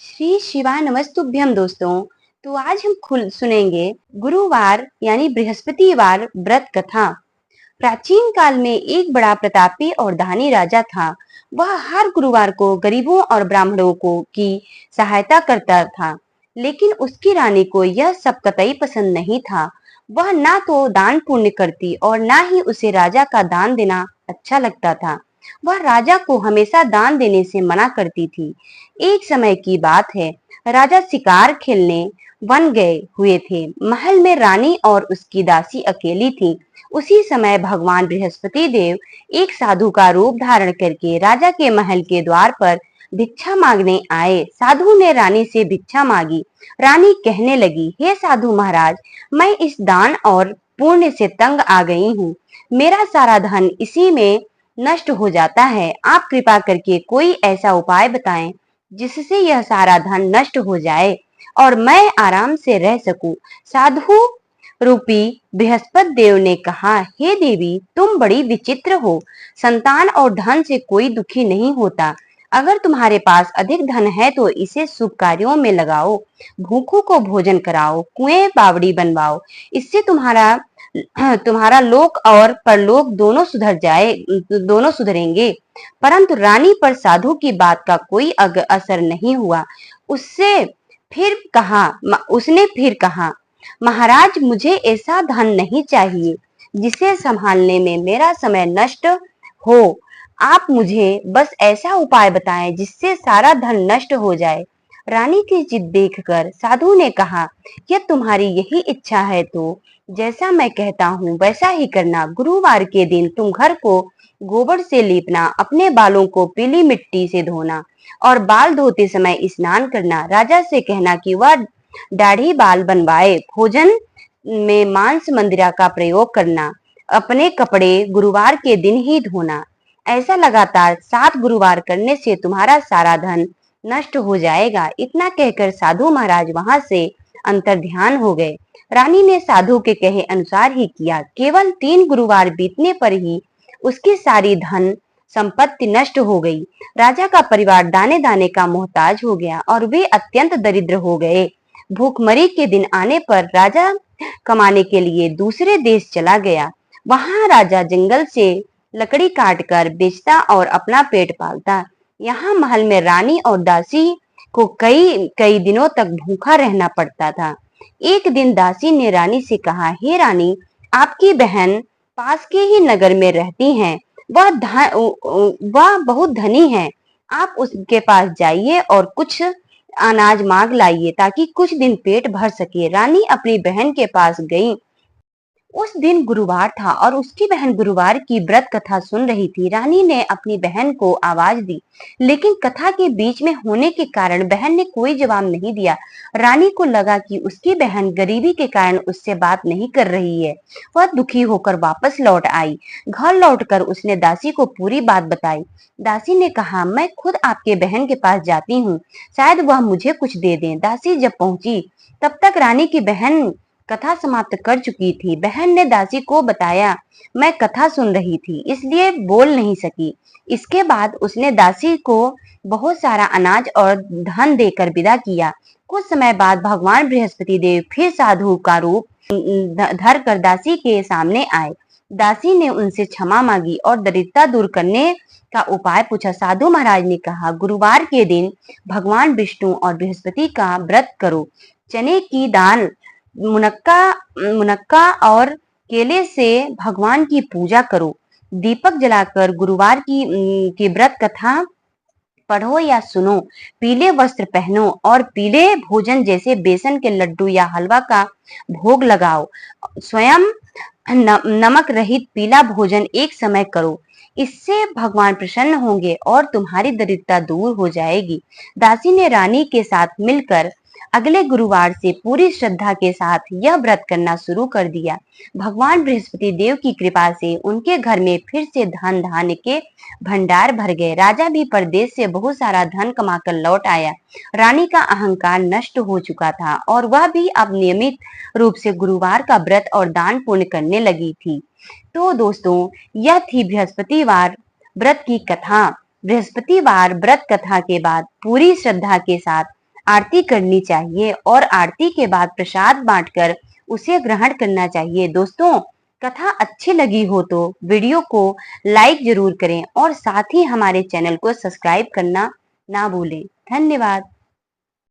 श्री शिवाय नमस्तुभ्यम दोस्तों। तो आज हम खुल सुनेंगे गुरुवार यानी बृहस्पतिवार व्रत कथा। प्राचीन काल में एक बड़ा प्रतापी और दानी राजा था। वह हर गुरुवार को गरीबों और ब्राह्मणों को की सहायता करता था, लेकिन उसकी रानी को यह सब कतई पसंद नहीं था। वह ना तो दान पुण्य करती और ना ही उसे राजा का दान देना अच्छा लगता था। वह राजा को हमेशा दान देने से मना करती थी। एक समय की बात है, राजा शिकार खेलने वन गए हुए थे। महल में रानी और उसकी दासी अकेली थी। उसी समय भगवान बृहस्पति देव एक साधु का रूप धारण करके राजा के महल के द्वार पर भिक्षा मांगने आए। साधु ने रानी से भिक्षा मांगी। रानी कहने लगी, हे साधु महाराज, मैं इस दान और पुण्य से तंग आ गई हूँ। मेरा सारा धन इसी में नष्ट हो जाता है। आप कृपा करके कोई ऐसा उपाय बताएं जिससे यह सारा धन नष्ट हो जाए और मैं आराम से रह सकूं। साधु रूपी बृहस्पति देव ने कहा, हे देवी, तुम बड़ी विचित्र हो। संतान और धन से कोई दुखी नहीं होता। अगर तुम्हारे पास अधिक धन है तो इसे शुभ कार्यों में लगाओ, भूखों को भोजन कराओ, कुएं बावड़ी बनवाओ। इससे तुम्हारा तुम्हारा लोक और परलोक दोनों सुधरेंगे। परंतु रानी पर साधु की बात का कोई असर नहीं हुआ। उसने फिर कहा, महाराज, मुझे ऐसा धन नहीं चाहिए जिसे संभालने में मेरा समय नष्ट हो। आप मुझे बस ऐसा उपाय बताएं जिससे सारा धन नष्ट हो जाए। रानी की जिद देखकर साधु ने कहा, यह तुम्हारी यही इच्छा है तो जैसा मैं कहता हूँ वैसा ही करना। गुरुवार के दिन तुम घर को गोबर से लीपना, अपने बालों को पीली मिट्टी से धोना और बाल धोते समय स्नान करना। राजा से कहना कि वह दाढ़ी बाल बनवाए। भोजन में मांस मंदिरा का प्रयोग करना। अपने कपड़े गुरुवार के दिन ही धोना। ऐसा लगातार 7 गुरुवार करने से तुम्हारा सारा धन नष्ट हो जाएगा। इतना कहकर साधु महाराज वहां से अंतर्ध्यान हो गए। रानी ने साधु के कहे अनुसार ही किया। केवल 3 गुरुवार बीतने पर ही उसकी सारी धन संपत्ति नष्ट हो गई। राजा का परिवार दाने दाने का मोहताज हो गया और वे अत्यंत दरिद्र हो गए। भूखमरी के दिन आने पर राजा कमाने के लिए दूसरे देश चला गया। वहां राजा जंगल से लकड़ी काटकर बेचता और अपना पेट पालता। यहाँ महल में रानी और दासी को कई कई दिनों तक भूखा रहना पड़ता था। एक दिन दासी ने रानी से कहा, हे रानी, आपकी बहन पास के ही नगर में रहती हैं। वह बहुत धनी है। आप उसके पास जाइए और कुछ अनाज मांग लाइए ताकि कुछ दिन पेट भर सके। रानी अपनी बहन के पास गई। उस दिन गुरुवार था और उसकी बहन गुरुवार की व्रत कथा सुन रही थी। रानी ने अपनी बहन को आवाज दी, लेकिन कथा के बीच में होने के कारण बहन ने कोई जवाब नहीं दिया। रानी को लगा कि उसकी बहन गरीबी के कारण उससे बात नहीं कर रही है। वह दुखी होकर वापस लौट आई। घर लौटकर उसने दासी को पूरी बात बताई। दासी ने कहा, मैं खुद आपके बहन के पास जाती हूँ, शायद वह मुझे कुछ दे दें। दासी जब पहुंची तब तक रानी की बहन कथा समाप्त कर चुकी थी। बहन ने दासी को बताया, मैं कथा सुन रही थी इसलिए बोल नहीं सकी। इसके बाद उसने दासी को बहुत सारा अनाज और धन देकर विदा किया। कुछ समय बाद भगवान बृहस्पति देव फिर साधु का रूप धर कर दासी के सामने आए। दासी ने उनसे क्षमा मांगी और दरिद्रता दूर करने का उपाय पूछा। साधु महाराज ने कहा, गुरुवार के दिन भगवान विष्णु और बृहस्पति का व्रत करो। चने की दाल, मुनक्का मुनक्का और केले से भगवान की पूजा करो। दीपक जलाकर गुरुवार की व्रत कथा पढ़ो या सुनो। पीले वस्त्र पहनो और पीले भोजन जैसे बेसन के लड्डू या हलवा का भोग लगाओ। स्वयं नमक रहित पीला भोजन एक समय करो। इससे भगवान प्रसन्न होंगे और तुम्हारी दरिद्रता दूर हो जाएगी। दासी ने रानी के साथ मिलकर अगले गुरुवार से पूरी श्रद्धा के साथ यह व्रत करना शुरू कर दिया। भगवान बृहस्पति देव की कृपा से उनके घर में फिर से धन धान्य के भंडार भर गए। राजा भी परदेश से बहुत सारा धन कमाकर लौट आया। रानी का अहंकार नष्ट हो चुका था और वह भी अब नियमित रूप से गुरुवार का व्रत और दान पुण्य करने लगी थी। तो दोस्तों, यह थी बृहस्पतिवार व्रत की कथा। बृहस्पतिवार व्रत कथा के बाद पूरी श्रद्धा के साथ आरती करनी चाहिए और आरती के बाद प्रसाद बांटकर उसे ग्रहण करना चाहिए। दोस्तों, कथा अच्छी लगी हो तो वीडियो को लाइक जरूर करें और साथ ही हमारे चैनल को सब्सक्राइब करना ना भूलें। धन्यवाद।